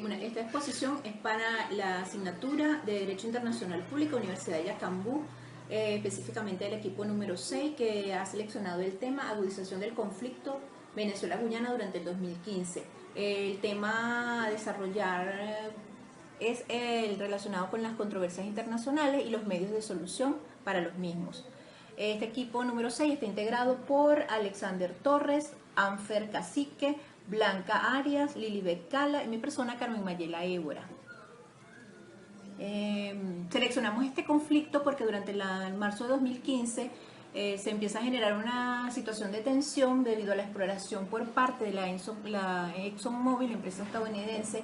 Bueno, esta exposición es para la asignatura de Derecho Internacional Público, Universidad de Yacambú, específicamente el equipo número 6, que ha seleccionado el tema Agudización del conflicto Venezuela-Guyana durante el 2015. El tema a desarrollar es el relacionado con las controversias internacionales y los medios de solución para los mismos. Este equipo número 6 está integrado por Alexander Torres, Anfer Cacique, Blanca Arias, Lilibet Cala y mi persona Carmen Mayela Évora. Seleccionamos este conflicto porque durante el marzo de 2015 se empieza a generar una situación de tensión debido a la exploración por parte de la ExxonMobil, la empresa estadounidense,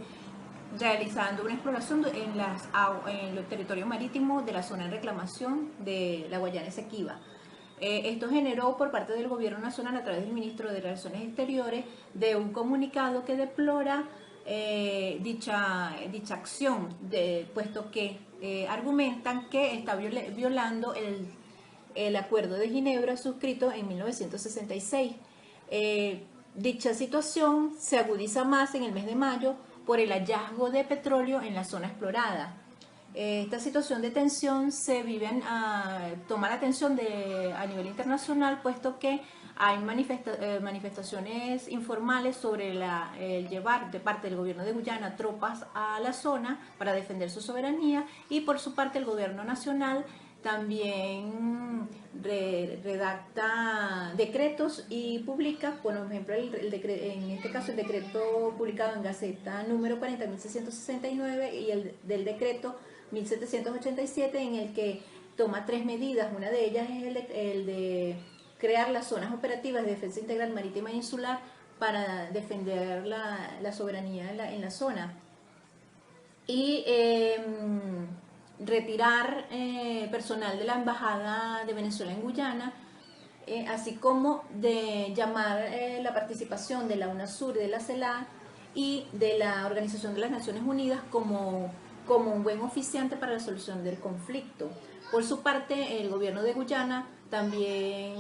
realizando una exploración en los territorios marítimos de la zona de reclamación de la Guayana Esequiba. Esto generó por parte del gobierno nacional, a través del ministro de Relaciones Exteriores, de un comunicado que deplora dicha acción, puesto que argumentan que está violando el Acuerdo de Ginebra suscrito en 1966. Dicha situación se agudiza más en el mes de mayo por el hallazgo de petróleo en la zona explorada. Esta situación de tensión se vive toma la atención a nivel internacional, puesto que hay manifestaciones informales sobre el llevar de parte del gobierno de Guyana tropas a la zona para defender su soberanía, y por su parte el gobierno nacional también redacta decretos y publica, por ejemplo, en este caso el decreto publicado en Gaceta número 40.669 y el del decreto 1787, en el que toma 3 medidas. Una de ellas es el de crear las zonas operativas de defensa integral marítima e insular para defender la soberanía en la zona, y retirar personal de la Embajada de Venezuela en Guyana, así como de llamar la participación de la UNASUR, de la CELAC y de la Organización de las Naciones Unidas como un buen oficiante para la solución del conflicto. Por su parte, el gobierno de Guyana también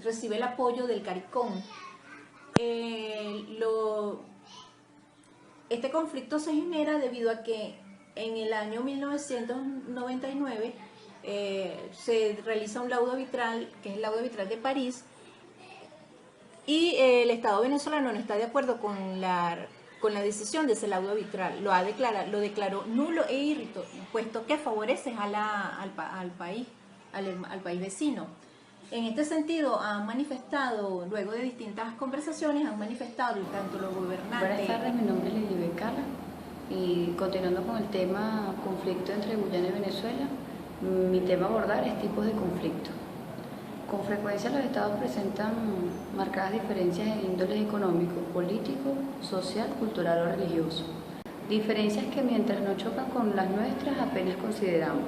recibe el apoyo del CARICOM. Este conflicto se genera debido a que en el año 1999 se realiza un laudo arbitral, que es el laudo arbitral de París, y el Estado venezolano no está de acuerdo con la decisión de ese laudo arbitral. Lo declaró nulo e irrito, puesto que favorece al país vecino. En este sentido, han manifestado, luego de distintas conversaciones, han manifestado tanto los gobernantes... Buenas tardes, mi nombre es Lilibet Cala, y continuando con el tema conflicto entre Guyana y Venezuela, mi tema a abordar es tipos de conflicto. Con frecuencia los estados presentan marcadas diferencias en índoles económico, político, social, cultural o religioso. Diferencias que, mientras no chocan con las nuestras, apenas consideramos.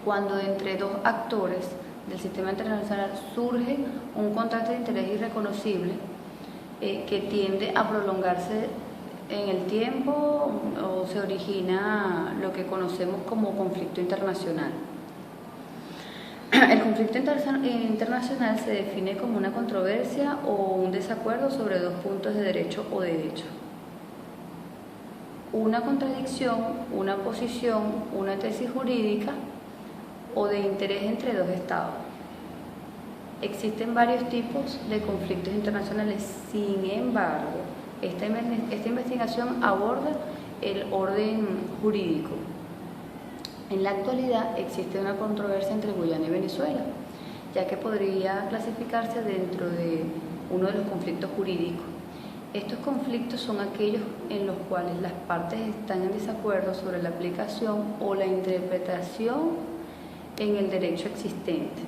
Cuando entre dos actores del sistema internacional surge un contraste de interés irreconocible que tiende a prolongarse en el tiempo, o se origina lo que conocemos como conflicto internacional. El conflicto internacional se define como una controversia o un desacuerdo sobre dos puntos de derecho o de hecho. Una contradicción, una posición, una tesis jurídica o de interés entre dos estados. Existen varios tipos de conflictos internacionales. Sin embargo, esta investigación aborda el orden jurídico. En la actualidad existe una controversia entre Guyana y Venezuela, ya que podría clasificarse dentro de uno de los conflictos jurídicos. Estos conflictos son aquellos en los cuales las partes están en desacuerdo sobre la aplicación o la interpretación en el derecho existente,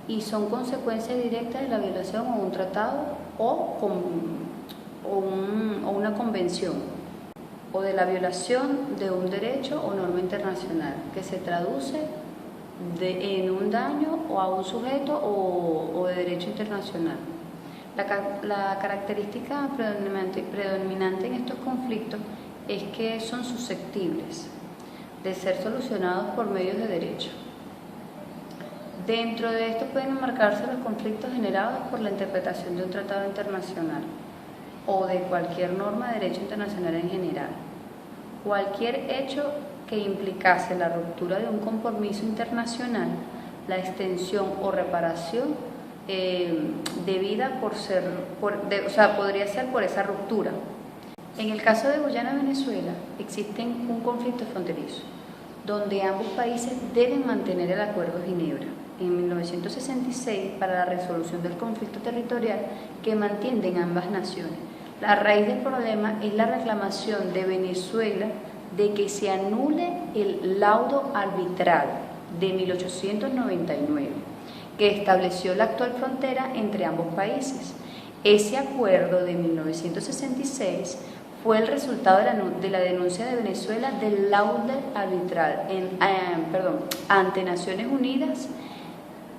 y son consecuencia directa de la violación a un tratado o una convención, o de la violación de un derecho o norma internacional que se traduce en un daño o a un sujeto o de derecho internacional. La característica predominante en estos conflictos es que son susceptibles de ser solucionados por medios de derecho. Dentro de esto pueden enmarcarse los conflictos generados por la interpretación de un tratado internacional. o de cualquier norma de derecho internacional en general. Cualquier hecho que implicase la ruptura de un compromiso internacional, la extensión o reparación debida podría ser por esa ruptura. En el caso de Guyana-Venezuela existe un conflicto fronterizo, donde ambos países deben mantener el Acuerdo de Ginebra en 1966 para la resolución del conflicto territorial que mantienen ambas naciones. La raíz del problema es la reclamación de Venezuela de que se anule el laudo arbitral de 1899, que estableció la actual frontera entre ambos países. Ese acuerdo de 1966 fue el resultado de la denuncia de Venezuela del laudo arbitral ante Naciones Unidas,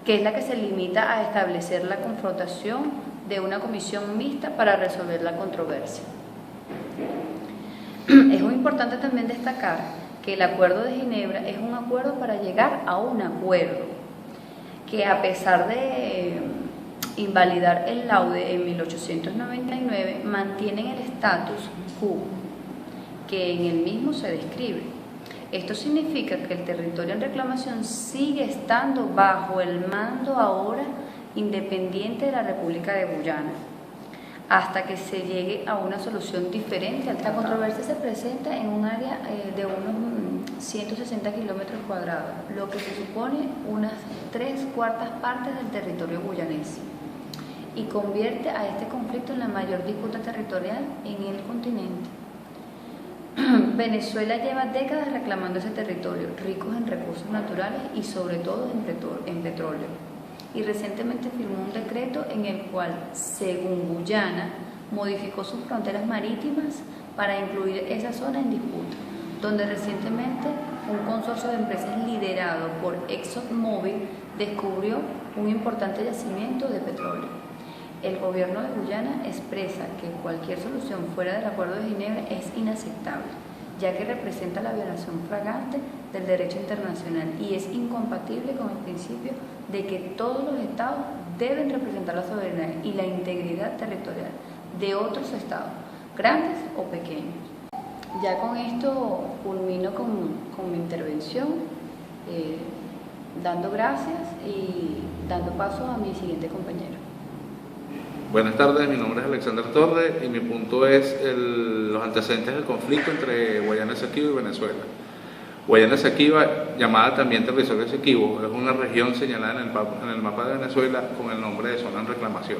que es la que se limita a establecer la confrontación de una comisión mixta para resolver la controversia. Es muy importante también destacar que el Acuerdo de Ginebra es un acuerdo para llegar a un acuerdo, que a pesar de invalidar el laude en 1899, mantienen el status quo que en el mismo se describe. Esto significa que el territorio en reclamación sigue estando bajo el mando ahora independiente de la República de Guyana, hasta que se llegue a una solución diferente. La controversia se presenta en un área de unos 160 kilómetros cuadrados, lo que se supone unas 3/4 partes del territorio guyanés, y convierte a este conflicto en la mayor disputa territorial en el continente. Venezuela lleva décadas reclamando ese territorio, ricos en recursos naturales y sobre todo en petróleo. Y recientemente firmó un decreto en el cual, según Guyana, modificó sus fronteras marítimas para incluir esa zona en disputa, donde recientemente un consorcio de empresas liderado por ExxonMobil descubrió un importante yacimiento de petróleo. El gobierno de Guyana expresa que cualquier solución fuera del Acuerdo de Ginebra es inaceptable, ya que representa la violación flagrante del derecho internacional y es incompatible con el principio de que todos los estados deben representar la soberanía y la integridad territorial de otros estados, grandes o pequeños. Ya con esto culmino con mi intervención, dando gracias y dando paso a mi siguiente compañero. Buenas tardes, mi nombre es Alexander Torres y mi punto es los antecedentes del conflicto entre Guayana Esequibo y Venezuela. Guayana Esequiba, llamada también Territorio Esequibo, es una región señalada en el mapa de Venezuela con el nombre de zona en reclamación.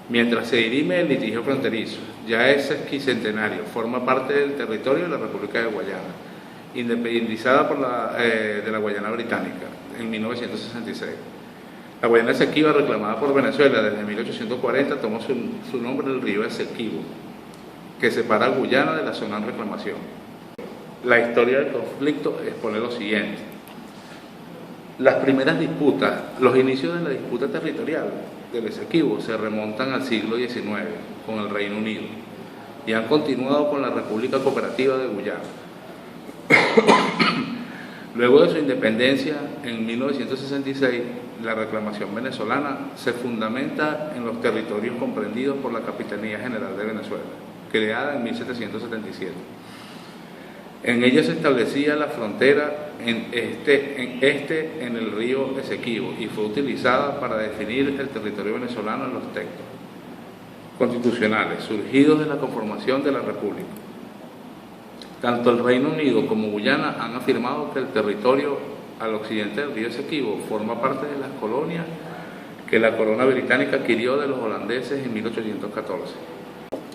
Mientras se dirime el litigio fronterizo, ya es sesquicentenario, forma parte del territorio de la República de Guayana, independizada de la Guayana Británica en 1966. La Guayana Esequiba, reclamada por Venezuela desde 1840, tomó su nombre del río Esequibo, que separa a Guyana de la zona en reclamación. La historia del conflicto expone lo siguiente. Las primeras disputas, los inicios de la disputa territorial del Esequibo se remontan al siglo XIX con el Reino Unido y han continuado con la República Cooperativa de Guyana. Luego de su independencia, en 1966, la reclamación venezolana se fundamenta en los territorios comprendidos por la Capitanía General de Venezuela, creada en 1777. En ella se establecía la frontera en el río Esequibo y fue utilizada para definir el territorio venezolano en los textos constitucionales surgidos de la conformación de la República. Tanto el Reino Unido como Guyana han afirmado que el territorio al occidente del río Esequibo forma parte de las colonias que la corona británica adquirió de los holandeses en 1814.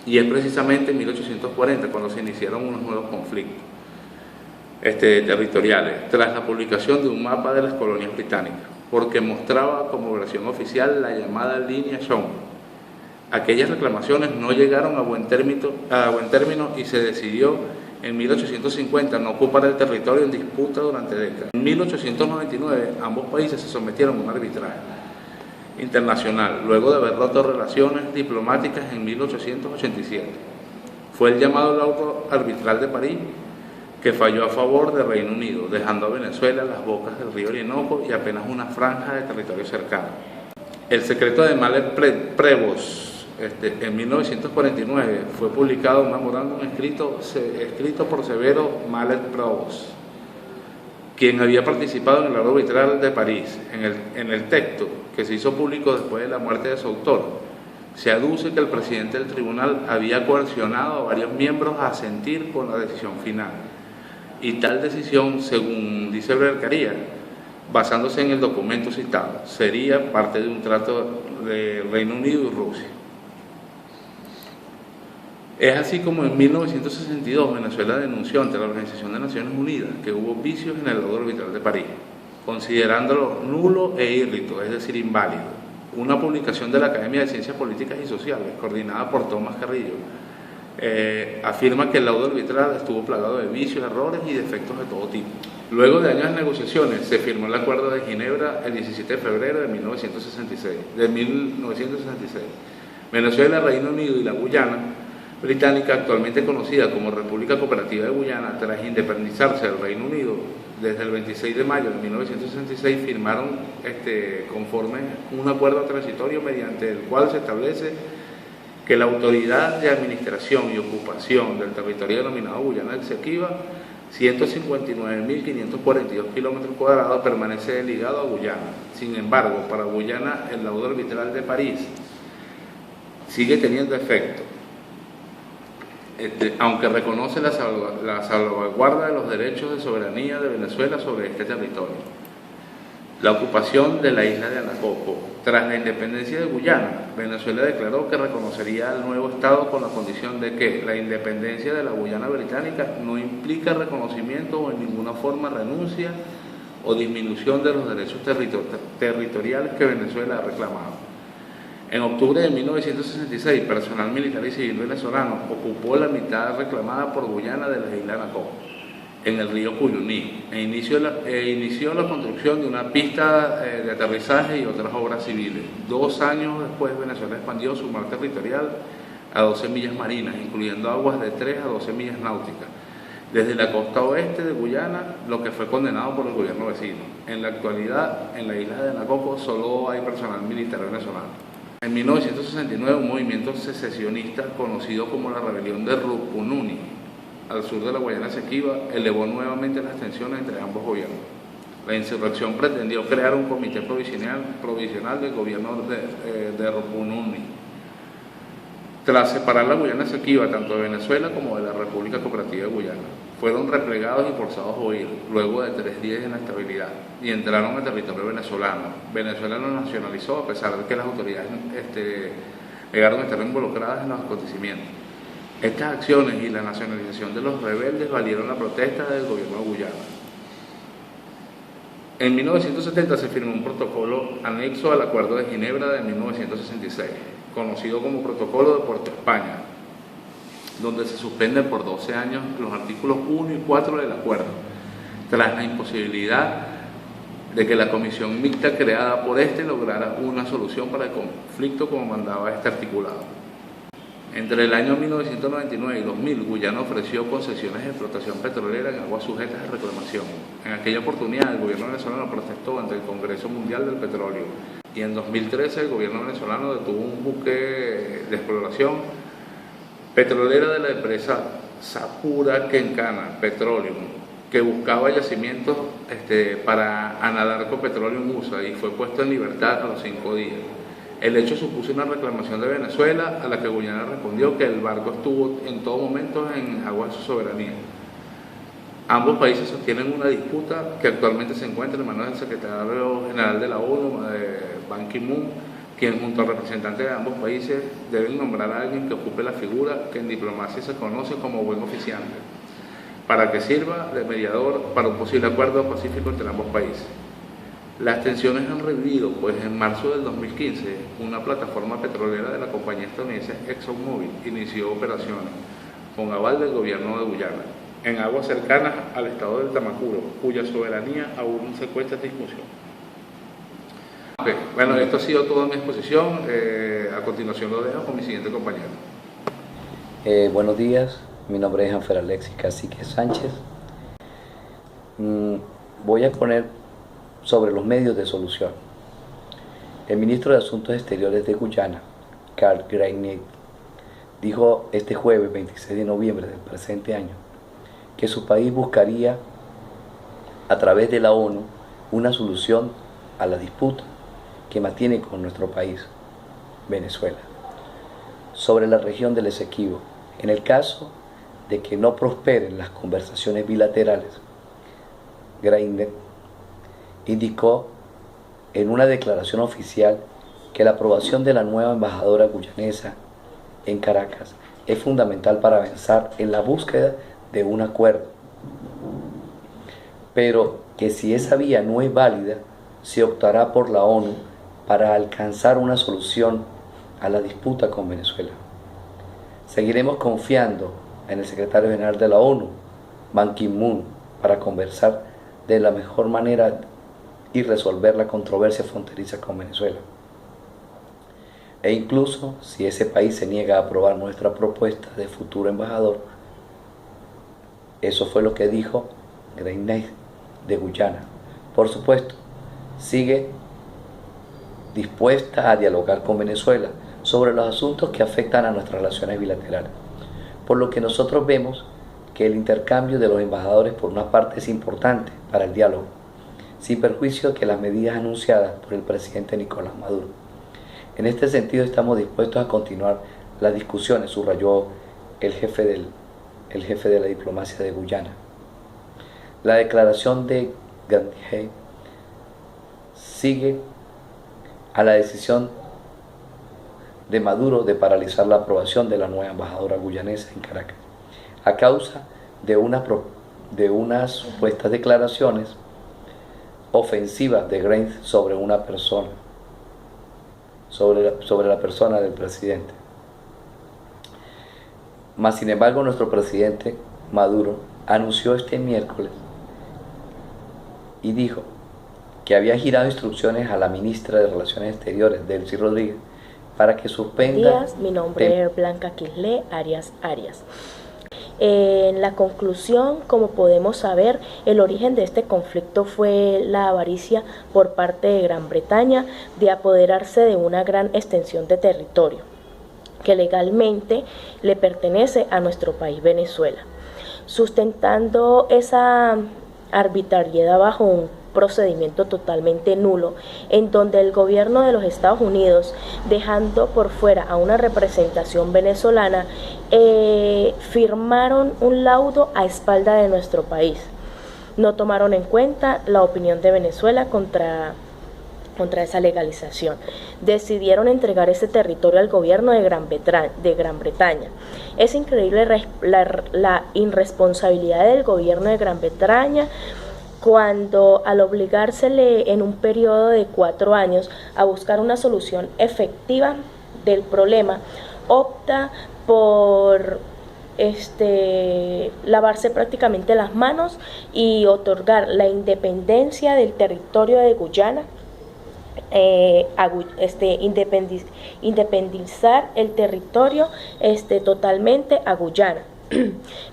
Y es precisamente en 1840 cuando se iniciaron unos nuevos conflictos territoriales, tras la publicación de un mapa de las colonias británicas, porque mostraba como versión oficial la llamada línea Shaw. Aquellas reclamaciones no llegaron a buen término y se decidió en 1850 no ocupar el territorio en disputa durante décadas. En 1899 ambos países se sometieron a un arbitraje internacional, luego de haber roto relaciones diplomáticas en 1887. Fue el llamado laudo arbitral de París, que falló a favor del Reino Unido, dejando a Venezuela las bocas del río Orinoco y apenas una franja de territorio cercano. El secreto de Males Prevost En 1949 fue publicado un memorándum escrito por Severo Mallet-Provost, quien había participado en el arbitral de París. En el texto, que se hizo público después de la muerte de su autor, se aduce que el presidente del tribunal había coercionado a varios miembros a asentir con la decisión final. Y tal decisión, según dice Bercaría, basándose en el documento citado, sería parte de un trato de Reino Unido y Rusia. Es así como en 1962 Venezuela denunció ante la Organización de Naciones Unidas que hubo vicios en el laudo arbitral de París, considerándolo nulo e írrito, es decir, inválido. Una publicación de la Academia de Ciencias Políticas y Sociales, coordinada por Tomás Carrillo, afirma que el laudo arbitral estuvo plagado de vicios, errores y defectos de todo tipo. Luego de años de negociaciones, se firmó el Acuerdo de Ginebra el 17 de febrero de 1966. Venezuela, Reino Unido y la Guyana Británica, actualmente conocida como República Cooperativa de Guyana, tras independizarse del Reino Unido, desde el 26 de mayo de 1966 firmaron conforme un acuerdo transitorio mediante el cual se establece que la autoridad de administración y ocupación del territorio denominado Guyana Esequiba, 159.542 kilómetros cuadrados, permanece ligado a Guyana. Sin embargo, para Guyana el laudo arbitral de París sigue teniendo efecto, aunque reconoce la salvaguarda de los derechos de soberanía de Venezuela sobre este territorio. La ocupación de la isla de Anacoco. Tras la independencia de Guyana, Venezuela declaró que reconocería al nuevo Estado con la condición de que la independencia de la Guyana Británica no implica reconocimiento o en ninguna forma renuncia o disminución de los derechos territoriales que Venezuela ha reclamado. En octubre de 1966, personal militar y civil venezolano ocupó la mitad reclamada por Guyana de la isla Anacoco, en el río Cuyuní, e inició la construcción de una pista de aterrizaje y otras obras civiles. 2 años después, Venezuela expandió su mar territorial a 12 millas marinas, incluyendo aguas de 3 a 12 millas náuticas, desde la costa oeste de Guyana, lo que fue condenado por el gobierno vecino. En la actualidad, en la isla de Anacoco solo hay personal militar venezolano. En 1969, un movimiento secesionista conocido como la Rebelión de Rupununi, al sur de la Guayana Esequiba, elevó nuevamente las tensiones entre ambos gobiernos. La insurrección pretendió crear un comité provisional del gobierno de Rupununi. Tras separar la Guayana Esequiba tanto de Venezuela como de la República Cooperativa de Guyana, fueron replegados y forzados a huir luego de 3 días de inestabilidad y entraron a territorio venezolano. Venezuela lo nacionalizó a pesar de que las autoridades negaron estar involucradas en los acontecimientos. Estas acciones y la nacionalización de los rebeldes valieron la protesta del gobierno de Guyana. En 1970 se firmó un protocolo anexo al Acuerdo de Ginebra de 1966, conocido como Protocolo de Puerto España, donde se suspenden por 12 años los artículos 1 y 4 del acuerdo, tras la imposibilidad de que la comisión mixta creada por lograra una solución para el conflicto como mandaba este articulado. Entre el año 1999 y 2000, Guyana ofreció concesiones de explotación petrolera en aguas sujetas a reclamación. En aquella oportunidad, el gobierno venezolano protestó ante el Congreso Mundial del Petróleo, y en 2013 el gobierno venezolano detuvo un buque de exploración petrolera de la empresa Sapura Kencana Petroleum, que buscaba yacimientos para Anadarko Petroleum USA, y fue puesto en libertad a los 5 días. El hecho supuso una reclamación de Venezuela, a la que Guyana respondió que el barco estuvo en todo momento en aguas de su soberanía. Ambos países sostienen una disputa que actualmente se encuentra en manos del secretario general de la ONU, Ban Ki-moon, quien junto al representante de ambos países deben nombrar a alguien que ocupe la figura que en diplomacia se conoce como buen oficiante, para que sirva de mediador para un posible acuerdo pacífico entre ambos países. Las tensiones han revivido, pues en marzo del 2015 una plataforma petrolera de la compañía estadounidense ExxonMobil inició operaciones con aval del gobierno de Guyana en aguas cercanas al estado del Tamacuro, cuya soberanía aún se encuentra en discusión. Okay. Bueno, esto ha sido toda mi exposición. A continuación lo dejo con mi siguiente compañero. Buenos días, mi nombre es Anfer Alexis Cacique Sánchez. Voy a exponer sobre los medios de solución. El ministro de Asuntos Exteriores de Guyana Karl Greiner, dijo este jueves 26 de noviembre del presente año que su país buscaría a través de la ONU una solución a la disputa que mantiene con nuestro país, Venezuela, sobre la región del Esequibo. En el caso de que no prosperen las conversaciones bilaterales, Greiner indicó en una declaración oficial que la aprobación de la nueva embajadora guyanesa en Caracas es fundamental para avanzar en la búsqueda de un acuerdo, pero que si esa vía no es válida, se optará por la ONU para alcanzar una solución a la disputa con Venezuela. Seguiremos confiando en el secretario general de la ONU, Ban Ki-moon, para conversar de la mejor manera y resolver la controversia fronteriza con Venezuela. E incluso si ese país se niega a aprobar nuestra propuesta de futuro embajador, eso fue lo que dijo Greiner de Guyana. Por supuesto, sigue dispuesta a dialogar con Venezuela sobre los asuntos que afectan a nuestras relaciones bilaterales, por lo que nosotros vemos que el intercambio de los embajadores por una parte es importante para el diálogo, sin perjuicio de que las medidas anunciadas por el presidente Nicolás Maduro. En este sentido estamos dispuestos a continuar las discusiones, subrayó el jefe de la diplomacia de Guyana. La declaración de Greiner sigue a la decisión de Maduro de paralizar la aprobación de la nueva embajadora guyanesa en Caracas, a causa de unas supuestas declaraciones ofensivas de Greiner sobre una persona, sobre la persona del presidente. Mas, sin embargo, nuestro presidente Maduro anunció este miércoles y dijo que había girado instrucciones a la ministra de Relaciones Exteriores, Delcy Rodríguez, para que suspenda... Buenos días, mi nombre es Blanca Quisle Arias. En la conclusión, como podemos saber, el origen de este conflicto fue la avaricia por parte de Gran Bretaña de apoderarse de una gran extensión de territorio que legalmente le pertenece a nuestro país Venezuela, sustentando esa arbitrariedad bajo un procedimiento totalmente nulo, en donde el gobierno de los Estados Unidos, dejando por fuera a una representación venezolana, firmaron un laudo a espalda de nuestro país. No tomaron en cuenta la opinión de Venezuela contra esa legalización. Decidieron entregar ese territorio al gobierno de Gran Bretaña. Es increíble la irresponsabilidad del gobierno de Gran Bretaña, cuando al obligársele en un periodo de 4 años a buscar una solución efectiva del problema, opta por lavarse prácticamente las manos y otorgar la independencia del territorio de Guyana, independizar el territorio totalmente a Guyana.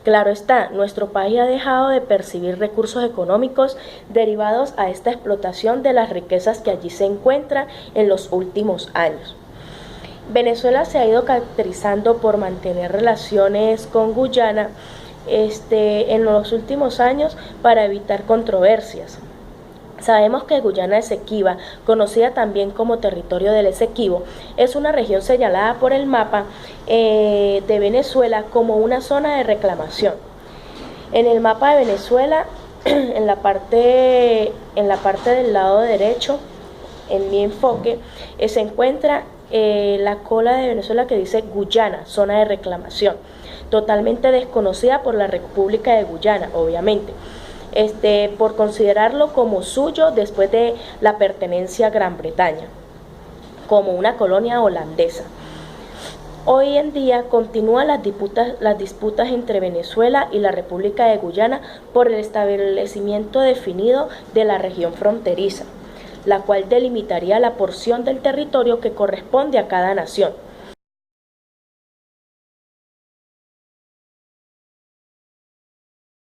Claro está, nuestro país ha dejado de percibir recursos económicos derivados a esta explotación de las riquezas que allí se encuentran en los últimos años. Venezuela se ha ido caracterizando por mantener relaciones con Guyana en los últimos años para evitar controversias. Sabemos que Guyana Esequiba, conocida también como territorio del Esequibo, es una región señalada por el mapa de Venezuela como una zona de reclamación. En el mapa de Venezuela, en la parte del lado derecho, en mi enfoque, se encuentra la cola de Venezuela que dice Guyana, zona de reclamación, totalmente desconocida por la República de Guyana, obviamente. Por considerarlo como suyo después de la pertenencia a Gran Bretaña, como una colonia holandesa. Hoy en día continúan las disputas entre Venezuela y la República de Guyana por el establecimiento definido de la región fronteriza, la cual delimitaría la porción del territorio que corresponde a cada nación.